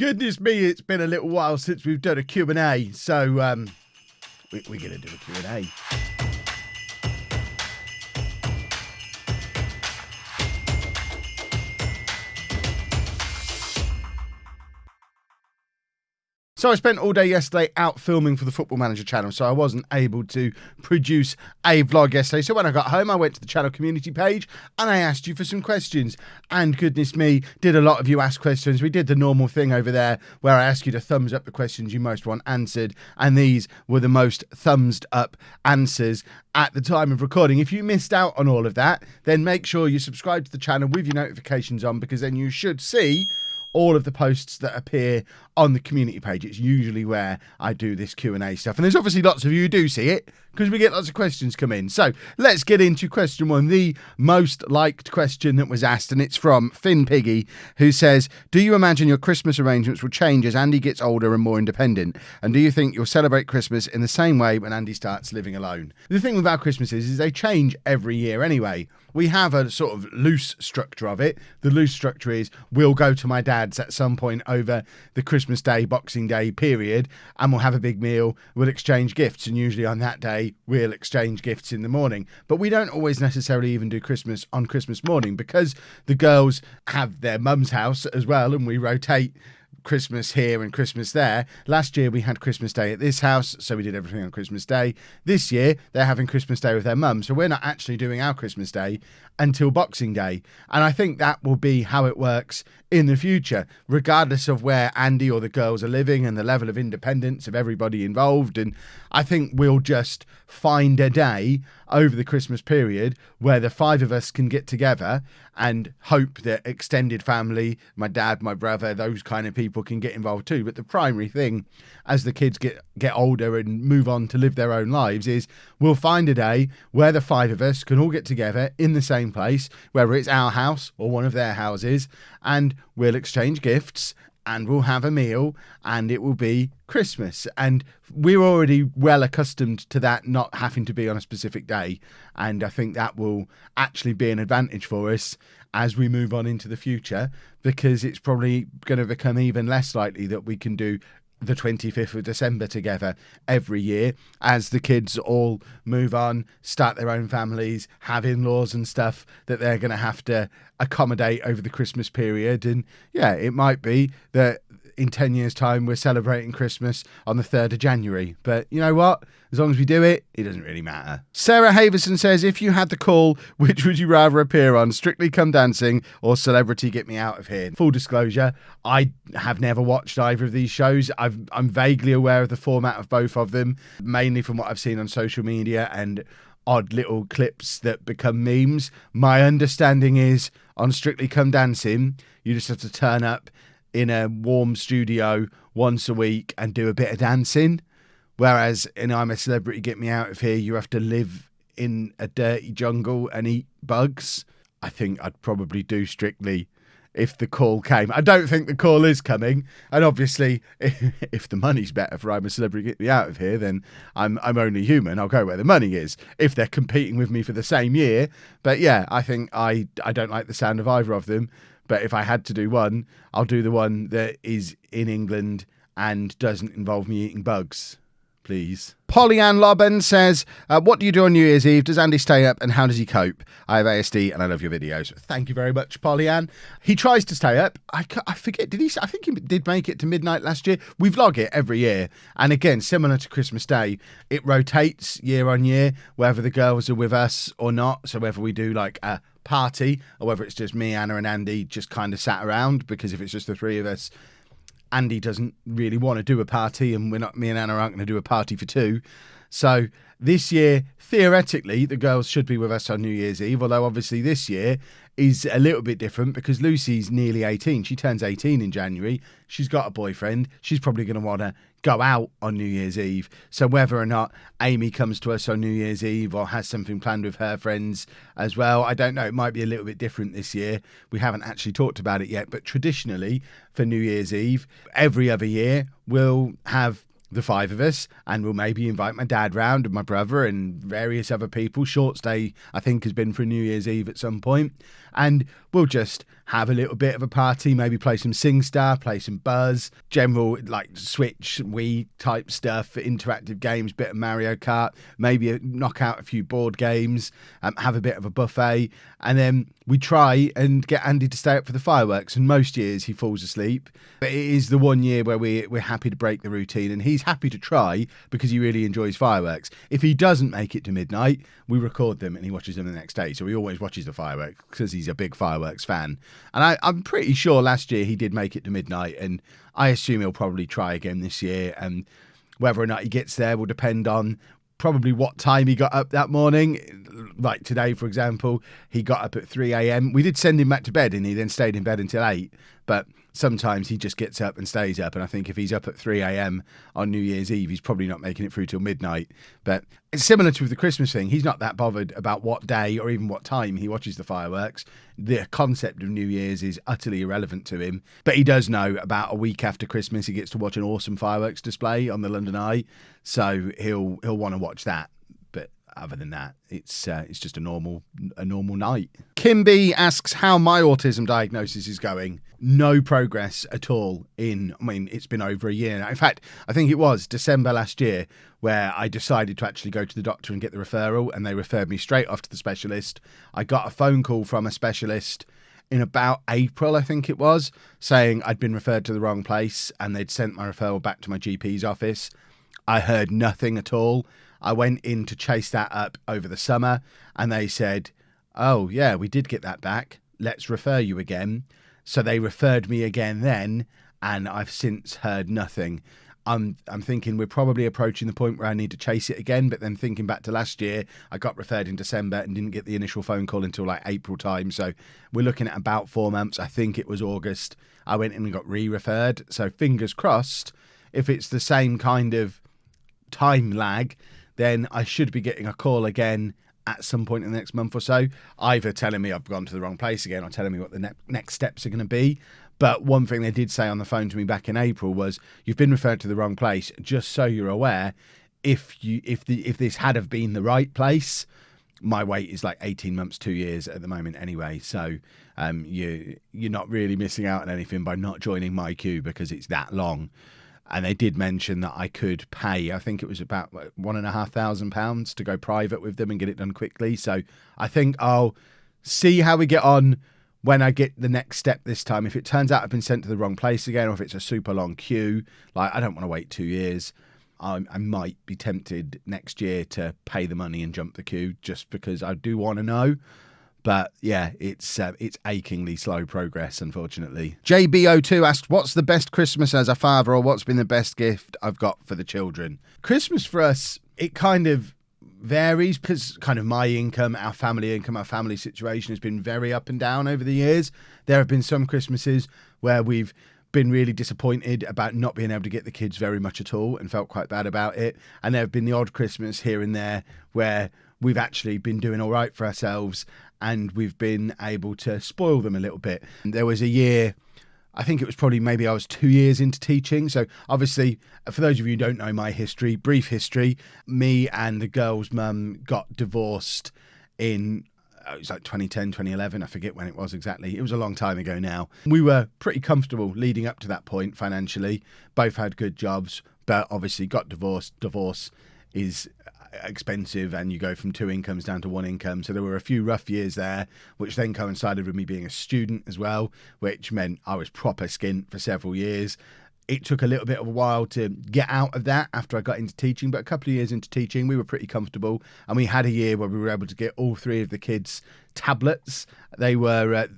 Goodness me, it's been a little while since we've done a Q&A, so we're going to do a Q&A. So I spent all day yesterday out filming for the Football Manager channel, so I wasn't able to produce a vlog yesterday. So when I got home, I went to the channel community page and I asked you for some questions. And goodness me, did a lot of you ask questions. We did the normal thing over there where I ask you to thumbs up the questions you most want answered. And these were the most thumbs up answers at the time of recording. If you missed out on all of that, then make sure you subscribe to the channel with your notifications on, because then you should see all of the posts that appear on the community page. It's usually where I do this Q&A stuff. And there's obviously lots of you who do see it, because we get lots of questions come in. So let's get into question one, the most liked question that was asked. And it's from Finn Piggy, who says, do you imagine your Christmas arrangements will change as Andy gets older and more independent? And do you think you'll celebrate Christmas in the same way when Andy starts living alone? The thing with our Christmases is they change every year anyway. We have a sort of loose structure of it. The loose structure is we'll go to my dad's at some point over the Christmas Day, Boxing Day period, and we'll have a big meal. We'll exchange gifts, and usually on that day, we'll exchange gifts in the morning. But we don't always necessarily even do Christmas on Christmas morning, because the girls have their mum's house as well, and we rotate Christmas here and Christmas there. Last year we had Christmas Day at this house, so we did everything on Christmas Day. This year they're having Christmas Day with their mum, so we're not actually doing our Christmas Day until Boxing Day. And I think that will be how it works in the future, regardless of where Andy or the girls are living and the level of independence of everybody involved. And I think we'll just find a day over the Christmas period where the five of us can get together, and hope that extended family, my dad, my brother, those kind of people can get involved too. But the primary thing as the kids get older and move on to live their own lives is we'll find a day where the five of us can all get together in the same place, whether it's our house or one of their houses, and we'll exchange gifts and we'll have a meal, and it will be Christmas. And we're already well accustomed to that not having to be on a specific day. And I think that will actually be an advantage for us as we move on into the future, because it's probably going to become even less likely that we can do the 25th of December together every year as the kids all move on, start their own families, have in-laws and stuff that they're going to have to accommodate over the Christmas period. And yeah, it might be that in 10 years' time we're celebrating Christmas on the 3rd of January. But you know what? As long as we do it, it doesn't really matter. Sarah Haverson says, if you had the call, which would you rather appear on? Strictly Come Dancing or Celebrity Get Me Out of Here? Full disclosure, I have never watched either of these shows. I'm vaguely aware of the format of both of them, mainly from what I've seen on social media and odd little clips that become memes. My understanding is on Strictly Come Dancing, you just have to turn up in a warm studio once a week and do a bit of dancing. Whereas in I'm a Celebrity Get Me Out of Here, you have to live in a dirty jungle and eat bugs. I think I'd probably do Strictly if the call came. I don't think the call is coming. And obviously, if the money's better for I'm a Celebrity Get Me Out of Here, then I'm only human. I'll go where the money is if they're competing with me for the same year. But yeah, I think I don't like the sound of either of them. But if I had to do one, I'll do the one that is in England and doesn't involve me eating bugs, please. Pollyann Lobben says, what do you do on New Year's Eve? Does Andy stay up and how does he cope? I have ASD and I love your videos. Thank you very much, Pollyann. He tries to stay up. I forget, did he? I think he did make it to midnight last year. We vlog it every year. And again, similar to Christmas Day, it rotates year on year, whether the girls are with us or not. So whether we do like a party or whether it's just me, Anna and Andy just kind of sat around, because if it's just the three of us, Andy doesn't really want to do a party, and me and Anna aren't going to do a party for two. So this year, theoretically, the girls should be with us on New Year's Eve, although obviously this year is a little bit different because Lucy's nearly 18. She turns 18 in January. She's got a boyfriend. She's probably going to want to go out on New Year's Eve. So whether or not Amy comes to us on New Year's Eve or has something planned with her friends as well, I don't know. It might be a little bit different this year. We haven't actually talked about it yet, but traditionally for New Year's Eve, every other year we'll have the five of us, and we'll maybe invite my dad round and my brother and various other people. Shorts Day, I think, has been for New Year's Eve at some point. And we'll just have a little bit of a party, maybe play some SingStar, play some Buzz, general like Switch, Wii type stuff, interactive games, bit of Mario Kart, maybe knock out a few board games, have a bit of a buffet, and then we try and get Andy to stay up for the fireworks. And most years he falls asleep, but it is the one year where we're happy to break the routine, and he's happy to try because he really enjoys fireworks. If he doesn't make it to midnight, we record them and he watches them the next day. So he always watches the fireworks because he's a big fireworks fan. And I'm pretty sure last year he did make it to midnight, and I assume he'll probably try again this year. And whether or not he gets there will depend on probably what time he got up that morning. Like today, for example, he got up at 3 a.m. We did send him back to bed and he then stayed in bed until 8. But sometimes he just gets up and stays up. And I think if he's up at 3 a.m. on New Year's Eve, he's probably not making it through till midnight. But it's similar to the Christmas thing. He's not that bothered about what day or even what time he watches the fireworks. The concept of New Year's is utterly irrelevant to him. But he does know about a week after Christmas, he gets to watch an awesome fireworks display on the London Eye. So he'll want to watch that. Other than that, it's just a normal night. Kim B asks how my autism diagnosis is going. No progress at all it's been over a year now. In fact, I think it was December last year where I decided to actually go to the doctor and get the referral, and they referred me straight off to the specialist. I got a phone call from a specialist in about April, I think it was, saying I'd been referred to the wrong place and they'd sent my referral back to my GP's office. I heard nothing at all. I went in to chase that up over the summer and they said, oh, yeah, we did get that back. Let's refer you again. So they referred me again then, and I've since heard nothing. I'm thinking we're probably approaching the point where I need to chase it again, but then thinking back to last year, I got referred in December and didn't get the initial phone call until like April time. So we're looking at about 4 months. I think it was August. I went in and got re-referred. So fingers crossed, if it's the same kind of time lag, then I should be getting a call again at some point in the next month or so, either telling me I've gone to the wrong place again or telling me what the next steps are going to be. But one thing they did say on the phone to me back in April was, you've been referred to the wrong place. Just so you're aware, if this had have been the right place, my wait is like 18 months, 2 years at the moment anyway. So you're not really missing out on anything by not joining my queue because it's that long. And they did mention that I could pay, I think it was about £1,500 to go private with them and get it done quickly. So I think I'll see how we get on when I get the next step this time. If it turns out I've been sent to the wrong place again, or if it's a super long queue, like I don't want to wait 2 years. I might be tempted next year to pay the money and jump the queue just because I do want to know. But yeah, it's achingly slow progress, unfortunately. JB02 asked, what's the best Christmas as a father, or what's been the best gift I've got for the children? Christmas for us, it kind of varies because kind of my income, our family situation has been very up and down over the years. There have been some Christmases where we've been really disappointed about not being able to get the kids very much at all and felt quite bad about it. And there have been the odd Christmas here and there where we've actually been doing all right for ourselves and we've been able to spoil them a little bit. There was a year, I think it was probably maybe I was 2 years into teaching. So obviously, for those of you who don't know my history, brief history, me and the girl's mum got divorced in, it was like 2010, 2011. I forget when it was exactly. It was a long time ago now. We were pretty comfortable leading up to that point financially. Both had good jobs, but obviously got divorced. Divorce is expensive and you go from 2 incomes down to 1 income. So there were a few rough years there, which then coincided with me being a student as well, which meant I was proper skint for several years. It took a little bit of a while to get out of that after I got into teaching, but a couple of years into teaching, we were pretty comfortable. And we had a year where we were able to get all 3 of the kids tablets. They were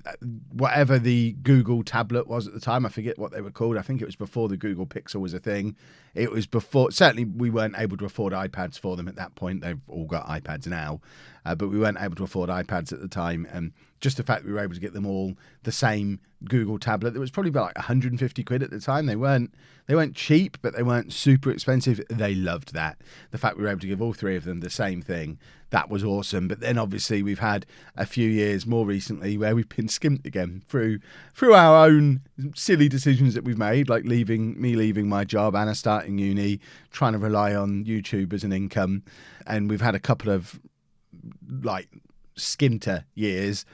whatever the Google tablet was at the time. I forget what they were called. I think it was before the Google Pixel was a thing. It was before, certainly we weren't able to afford iPads for them at that point. They've all got iPads now, but we weren't able to afford iPads at the time. And just the fact that we were able to get them all the same Google tablet, that was probably about like 150 quid at the time. They weren't cheap, but they weren't super expensive. They loved that. The fact we were able to give all 3 of them the same thing, that was awesome. But then obviously we've had a few years more recently where we've been skimped again through our own silly decisions that we've made, like leaving my job, Anna starting uni, trying to rely on YouTube as an income. And we've had a couple of like skinter years.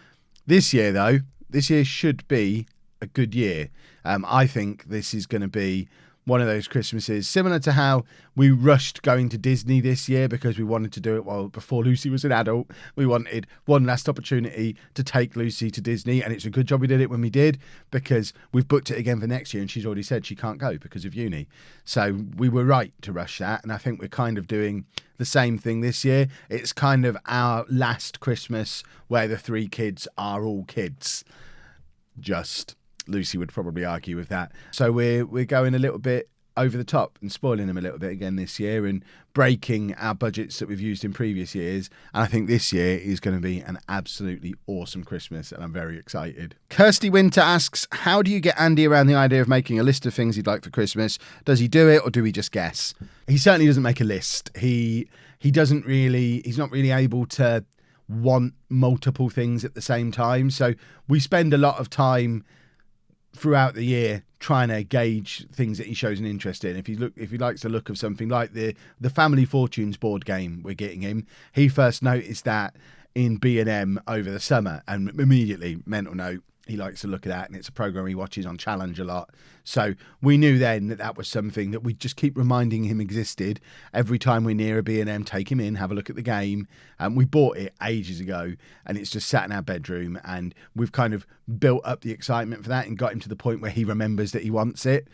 This year though, this year should be a good year. I think this is going to be one of those Christmases similar to how we rushed going to Disney this year because we wanted to do it before Lucy was an adult. We wanted one last opportunity to take Lucy to Disney, and it's a good job we did it when we did, because we've booked it again for next year and she's already said she can't go because of uni. So we were right to rush that, and I think we're kind of doing the same thing this year. It's kind of our last Christmas where the 3 kids are all kids. Just Lucy would probably argue with that. So we're going a little bit over the top and spoiling them a little bit again this year and breaking our budgets that we've used in previous years. And I think this year is going to be an absolutely awesome Christmas, and I'm very excited. Kirsty Winter asks, how do you get Andy around the idea of making a list of things he'd like for Christmas? Does he do it, or do we just guess? He certainly doesn't make a list. He's not really able to want multiple things at the same time. So we spend a lot of time throughout the year trying to gauge things that he shows an interest in. If he likes the look of something like the Family Fortunes board game we're getting him, he first noticed that in B&M over the summer, and immediately, mental note, he likes to look at that, and it's a program he watches on Challenge a lot. So we knew then that was something that we'd just keep reminding him existed. Every time we're near a B&M, take him in, have a look at the game. We bought it ages ago, and it's just sat in our bedroom, and we've kind of built up the excitement for that and got him to the point where he remembers that he wants it.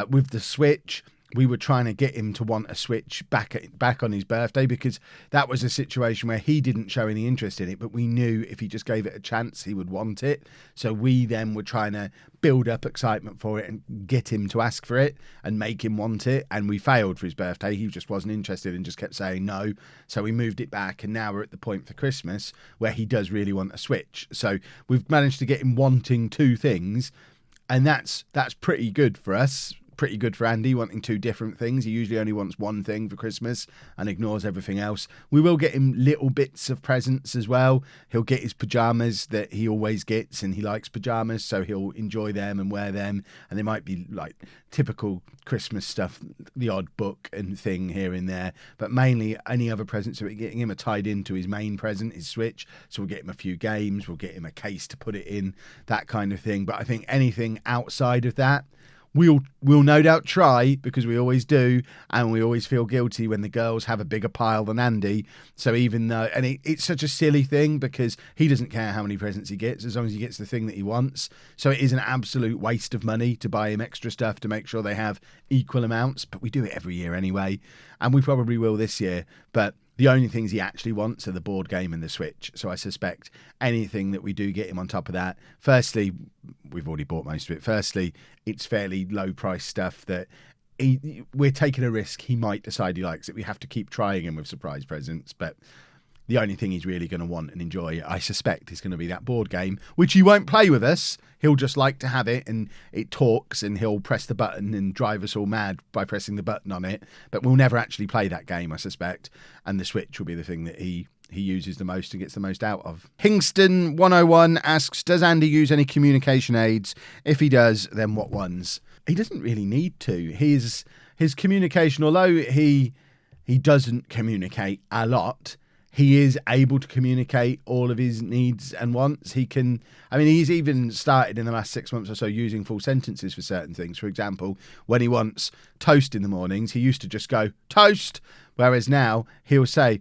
With the Switch, we were trying to get him to want a Switch back on his birthday, because that was a situation where he didn't show any interest in it, but we knew if he just gave it a chance, he would want it. So we then were trying to build up excitement for it and get him to ask for it and make him want it. And we failed for his birthday. He just wasn't interested and just kept saying no. So we moved it back, and now we're at the point for Christmas where he does really want a Switch. So we've managed to get him wanting 2 things, and that's pretty good for us. Pretty good for Andy, wanting 2 different things. He usually only wants one thing for Christmas and ignores everything else. We will get him little bits of presents as well. He'll get his pajamas that he always gets, and he likes pajamas, so he'll enjoy them and wear them. And they might be like typical Christmas stuff, the odd book and thing here and there, but mainly any other presents that we're getting him are tied into his main present, his Switch. So we'll get him a few games, we'll get him a case to put it in, that kind of thing. But I think anything outside of that, we'll no doubt try, because we always do, and we always feel guilty when the girls have a bigger pile than Andy. So even though, and it's such a silly thing, because he doesn't care how many presents he gets as long as he gets the thing that he wants. So it is an absolute waste of money to buy him extra stuff to make sure they have equal amounts, but we do it every year anyway, and we probably will this year. But the only things he actually wants are the board game and the Switch. So I suspect anything that we do get him on top of that, firstly, we've already bought most of it. Firstly, it's fairly low price stuff that we're taking a risk he might decide he likes it. We have to keep trying him with surprise presents, but the only thing he's really going to want and enjoy, I suspect, is going to be that board game, which he won't play with us. He'll just like to have it, and it talks, and he'll press the button and drive us all mad by pressing the button on it. But we'll never actually play that game, I suspect. And the Switch will be the thing that he uses the most and gets the most out of. Hingston 101 asks, does Andy use any communication aids? If he does, then what ones? He doesn't really need to. His communication, although he doesn't communicate a lot, he is able to communicate all of his needs and wants. He's even started in the last 6 months or so using full sentences for certain things. For example, when he wants toast in the mornings, he used to just go, toast, whereas now he'll say,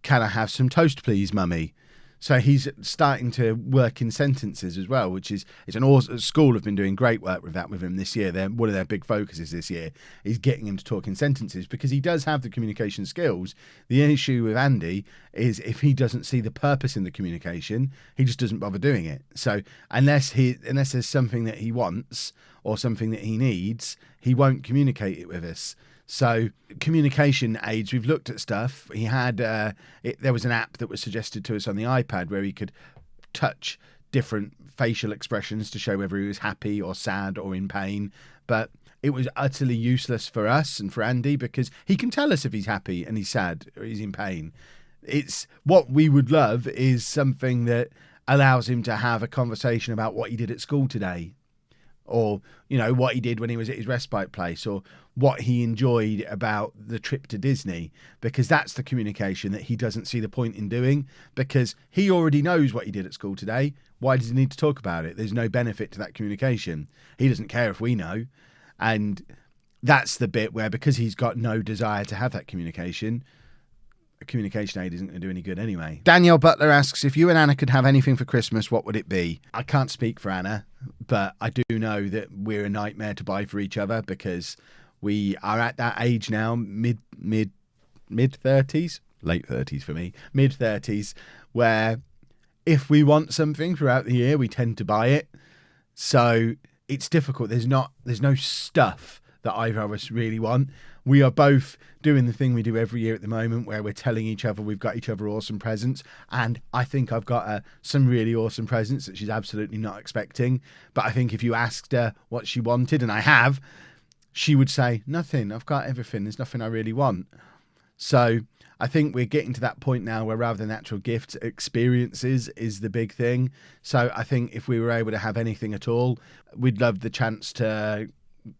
can I have some toast, please, mummy? So he's starting to work in sentences as well, which is an awesome. School have been doing great work with that with him this year. One of their big focuses this year is getting him to talk in sentences, because he does have the communication skills. The issue with Andy is if he doesn't see the purpose in the communication, he just doesn't bother doing it. So unless there's something that he wants or something that he needs, he won't communicate it with us. So communication aids, we've looked at stuff. He had there was an app that was suggested to us on the iPad where he could touch different facial expressions to show whether he was happy or sad or in pain. But it was utterly useless for us and for Andy, because he can tell us if he's happy and he's sad or he's in pain. It's what we would love is something that allows him to have a conversation about what he did at school today. or, you know, what he did when he was at his respite place, or what he enjoyed about the trip to Disney, because that's the communication that he doesn't see the point in doing, because he already knows what he did at school today. Why does he need to talk about it? There's no benefit to that communication. He doesn't care if we know. And that's the bit where, because he's got no desire to have that communication, a communication aid isn't going to do any good anyway. Danielle Butler asks, if you and Anna could have anything for Christmas, what would it be? I can't speak for Anna, but I do know that we're a nightmare to buy for each other, because we are at that age now, mid 30s, late 30s for me, mid 30s, where if we want something throughout the year, we tend to buy it. So it's difficult. There's no stuff that either of us really want. We are both doing the thing we do every year at the moment, where we're telling each other we've got each other awesome presents. And I think I've got her some really awesome presents that she's absolutely not expecting. But I think if you asked her what she wanted, and I have, she would say, nothing. I've got everything. There's nothing I really want. So I think we're getting to that point now where, rather than actual gifts, experiences is the big thing. So I think if we were able to have anything at all, we'd love the chance to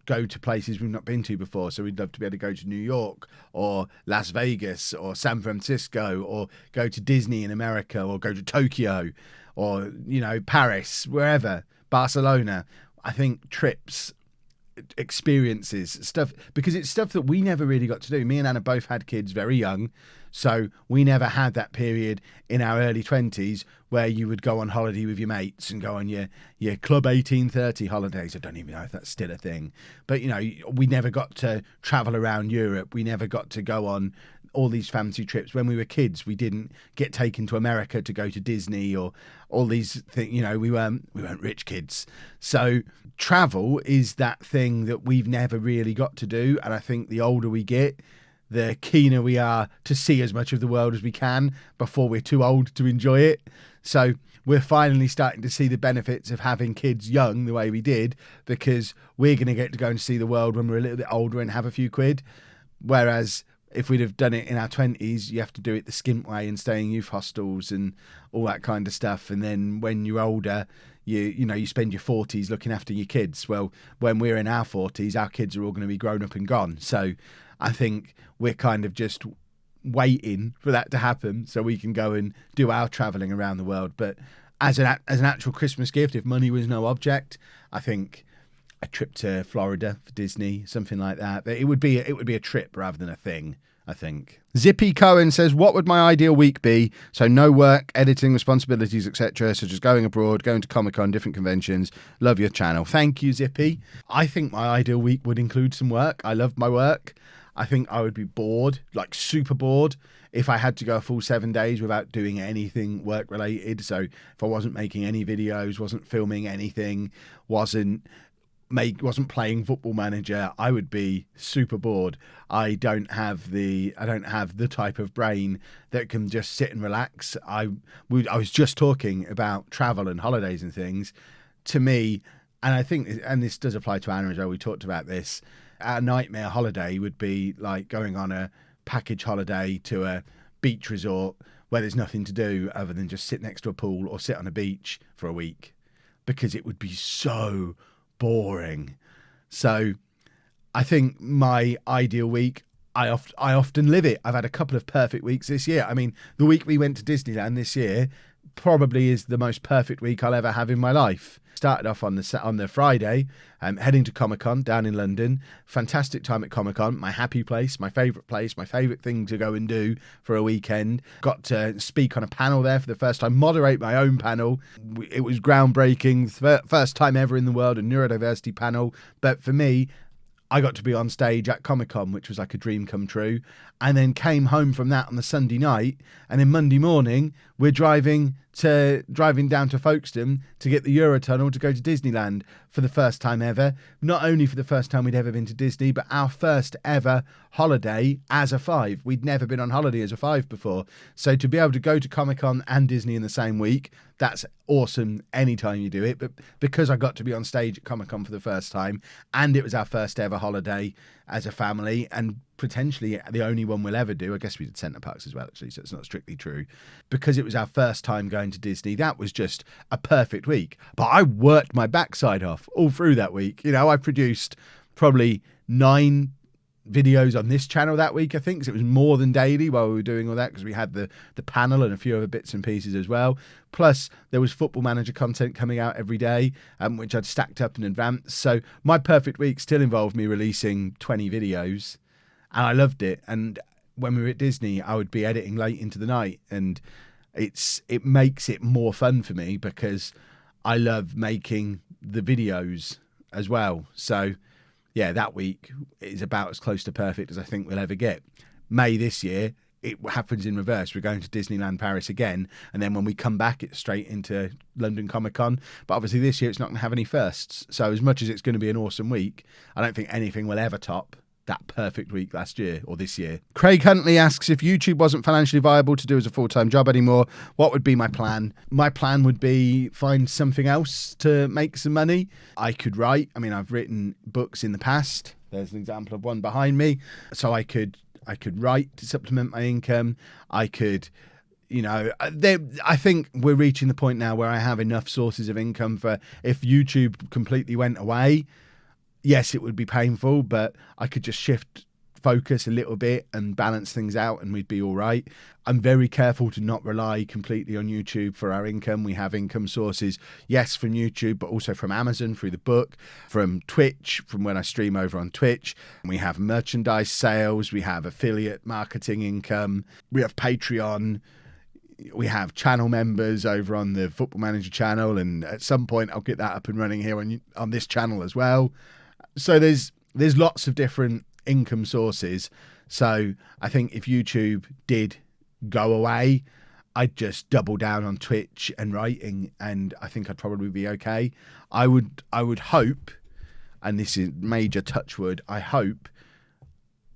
go to places we've not been to before. So we'd love to be able to go to New York or Las Vegas or San Francisco, or go to Disney in America, or go to Tokyo, or, you know, Paris, wherever, Barcelona. I think trips, experiences, stuff, because it's stuff that we never really got to do. Me and Anna both had kids very young, so we never had that period in our early 20s where you would go on holiday with your mates and go on your Club 1830 holidays. I don't even know if that's still a thing, but, you know, we never got to travel around Europe. We never got to go on all these fancy trips. When we were kids, we didn't get taken to America to go to Disney or all these things. You know, we weren't rich kids. So travel is that thing that we've never really got to do. And I think the older we get, the keener we are to see as much of the world as we can before we're too old to enjoy it. So we're finally starting to see the benefits of having kids young the way we did, because we're going to get to go and see the world when we're a little bit older and have a few quid. Whereas if we'd have done it in our 20s, you have to do it the skint way and stay in youth hostels and all that kind of stuff. And then when you're older, you spend your 40s looking after your kids. Well, when we're in our 40s, our kids are all going to be grown up and gone. So I think we're kind of just waiting for that to happen so we can go and do our travelling around the world. But as an actual Christmas gift, if money was no object, I think a trip to Florida for Disney, something like that. It would be a trip rather than a thing, I think. Zippy Cohen says, what would my ideal week be? So no work, editing, responsibilities, etc. So just going abroad, going to Comic-Con, different conventions. Love your channel. Thank you, Zippy. I think my ideal week would include some work. I love my work. I think I would be bored, like super bored, if I had to go a full 7 days without doing anything work related. So if I wasn't making any videos, wasn't filming anything, wasn't playing Football Manager, I would be super bored. I don't have the type of brain that can just sit and relax. I was just talking about travel and holidays and things. To me, and I think, and this does apply to Anna as well, we talked about this, our nightmare holiday would be like going on a package holiday to a beach resort where there's nothing to do other than just sit next to a pool or sit on a beach for a week, because it would be so boring. So I think my ideal week, I often live it. I've had a couple of perfect weeks this year. I mean, the week we went to Disneyland this year probably is the most perfect week I'll ever have in my life. Started off on the Friday, heading to Comic-Con down in London. Fantastic time at Comic-Con. My happy place, my favourite thing to go and do for a weekend. Got to speak on a panel there for the first time, moderate my own panel. It was groundbreaking, first time ever in the world, a neurodiversity panel. But for me, I got to be on stage at Comic-Con, which was like a dream come true. And then came home from that on the Sunday night. And then Monday morning, we're driving down to Folkestone to get the Eurotunnel to go to Disneyland for the first time ever. Not only for the first time we'd ever been to Disney, but our first ever holiday as a 5. We'd never been on holiday as a 5 before. So to be able to go to Comic-Con and Disney in the same week, that's awesome anytime you do it. But because I got to be on stage at Comic-Con for the first time, and it was our first ever holiday as a family, and potentially the only one we'll ever do. I guess we did Centre Parks as well, actually, so it's not strictly true. Because it was our first time going to Disney, that was just a perfect week. But I worked my backside off all through that week. You know, I produced probably 9 videos on this channel that week, I think, because it was more than daily while we were doing all that, because we had the panel and a few other bits and pieces as well. Plus, there was Football Manager content coming out every day, which I'd stacked up in advance. So my perfect week still involved me releasing 20 videos. And I loved it. And when we were at Disney, I would be editing late into the night. And it makes it more fun for me because I love making the videos as well. So, yeah, that week is about as close to perfect as I think we'll ever get. May this year, it happens in reverse. We're going to Disneyland Paris again. And then when we come back, it's straight into London Comic Con. But obviously this year, it's not going to have any firsts. So as much as it's going to be an awesome week, I don't think anything will ever top that perfect week last year or this year. Craig Huntley asks, if YouTube wasn't financially viable to do as a full-time job anymore, what would be my plan? My plan would be find something else to make some money. I could write. I mean, I've written books in the past. There's an example of one behind me. So I could write to supplement my income. I could, you know, I think we're reaching the point now where I have enough sources of income for if YouTube completely went away. Yes, it would be painful, but I could just shift focus a little bit and balance things out and we'd be all right. I'm very careful to not rely completely on YouTube for our income. We have income sources, yes, from YouTube, but also from Amazon through the book, from Twitch, from when I stream over on Twitch. We have merchandise sales. We have affiliate marketing income. We have Patreon. We have channel members over on the Football Manager channel. And at some point, I'll get that up and running here on this channel as well. So there's lots of different income sources. So I think if YouTube did go away, I'd just double down on Twitch and writing, and I think I'd probably be okay. I would hope, and this is major touchwood, I hope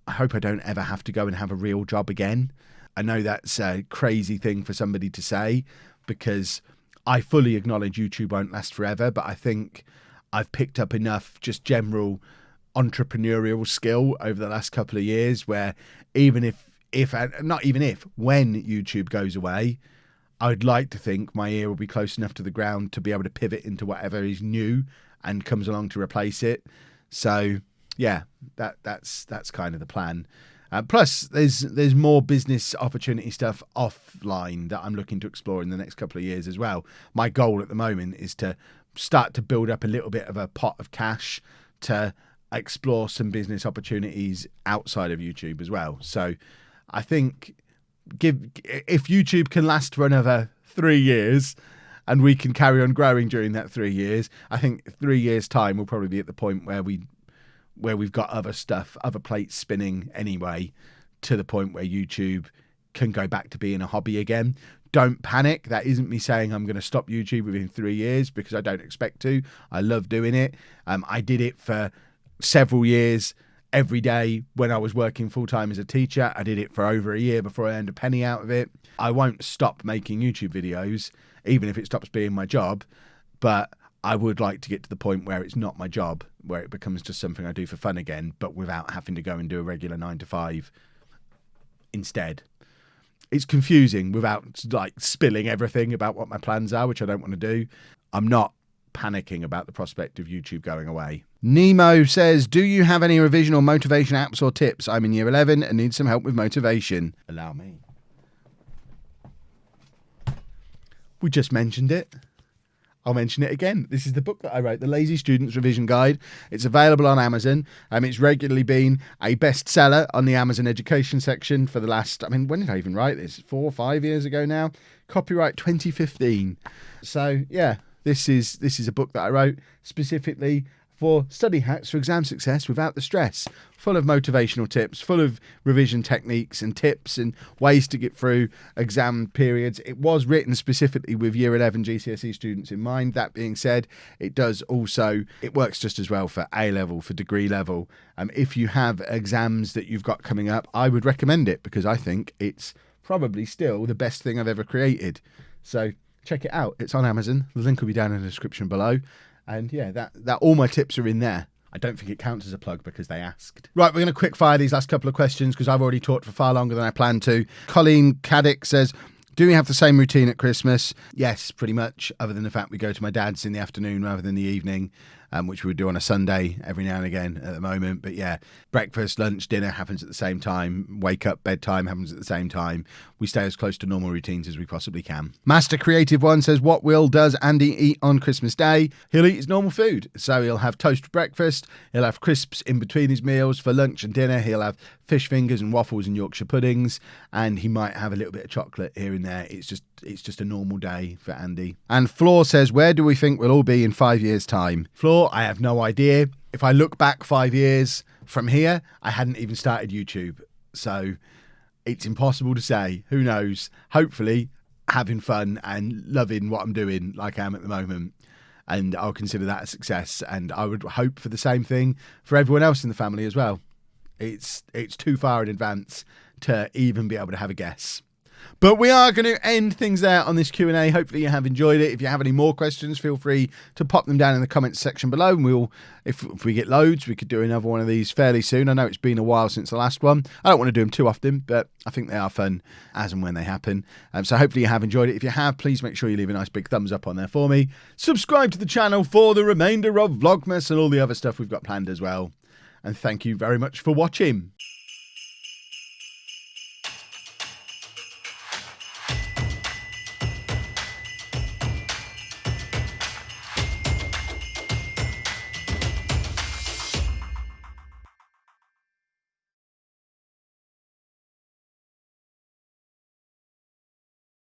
I don't ever have to go and have a real job again. I know that's a crazy thing for somebody to say, because I fully acknowledge YouTube won't last forever, but I think I've picked up enough just general entrepreneurial skill over the last couple of years where even when YouTube goes away, I'd like to think my ear will be close enough to the ground to be able to pivot into whatever is new and comes along to replace it. So yeah, that's kind of the plan. Plus, there's more business opportunity stuff offline that I'm looking to explore in the next couple of years as well. My goal at the moment is to start to build up a little bit of a pot of cash to explore some business opportunities outside of YouTube as well. So I think if YouTube can last for another 3 years and we can carry on growing during that 3 years, I think 3 years time we'll probably be at the point where we've got other stuff, other plates spinning anyway, to the point where YouTube can go back to being a hobby again. Don't panic. That isn't me saying I'm going to stop YouTube within 3 years, because I don't expect to. I love doing it. I did it for several years every day when I was working full-time as a teacher. I did it for over a year before I earned a penny out of it. I won't stop making YouTube videos, even if it stops being my job. But I would like to get to the point where it's not my job, where it becomes just something I do for fun again, but without having to go and do a regular 9 to 5 instead. It's confusing without like spilling everything about what my plans are, which I don't want to do. I'm not panicking about the prospect of YouTube going away. Nemo says, do you have any revision or motivation apps or tips? I'm in year 11 and need some help with motivation. Allow me. We just mentioned it. I'll mention it again. This is the book that I wrote, The Lazy Student's Revision Guide. It's available on Amazon. It's regularly been a bestseller on the Amazon education section for the last, when did I even write this? 4 or 5 years ago now. Copyright 2015. So yeah, this is a book that I wrote specifically for study hacks for exam success without the stress, full of motivational tips, full of revision techniques and tips and ways to get through exam periods. It was written specifically with Year 11 GCSE students in mind. That being said, it works just as well for A-level, for degree level. If you have exams that you've got coming up, I would recommend it, because I think it's probably still the best thing I've ever created. So check it out. It's on Amazon. The link will be down in the description below. And yeah, that all my tips are in there. I don't think it counts as a plug because they asked. Right, we're going to quick fire these last couple of questions because I've already talked for far longer than I planned to. Colleen Caddick says, do we have the same routine at Christmas? Yes, pretty much, other than the fact we go to my dad's in the afternoon rather than the evening, which we would do on a Sunday every now and again at the moment. But yeah, breakfast, lunch, dinner happens at the same time. Wake up, bedtime happens at the same time. We stay as close to normal routines as we possibly can. Master Creative One says, what does Andy eat on Christmas Day? He'll eat his normal food. So he'll have toast for breakfast. He'll have crisps in between his meals. For lunch and dinner, he'll have fish fingers and waffles and Yorkshire puddings. And he might have a little bit of chocolate here and there. It's just a normal day for Andy. And Floor says, where do we think we'll all be in 5 years' time? Floor, I have no idea. If I look back 5 years from here, I hadn't even started YouTube. So it's impossible to say. Who knows? Hopefully having fun and loving what I'm doing like I am at the moment. And I'll consider that a success. And I would hope for the same thing for everyone else in the family as well. It's too far in advance to even be able to have a guess. But we are going to end things there on this Q&A. Hopefully you have enjoyed it. If you have any more questions, feel free to pop them down in the comments section below. And we'll, if we get loads, we could do another one of these fairly soon. I know it's been a while since the last one. I don't want to do them too often, but I think they are fun as and when they happen. So hopefully you have enjoyed it. If you have, please make sure you leave a nice big thumbs up on there for me. Subscribe to the channel for the remainder of Vlogmas and all the other stuff we've got planned as well. And thank you very much for watching.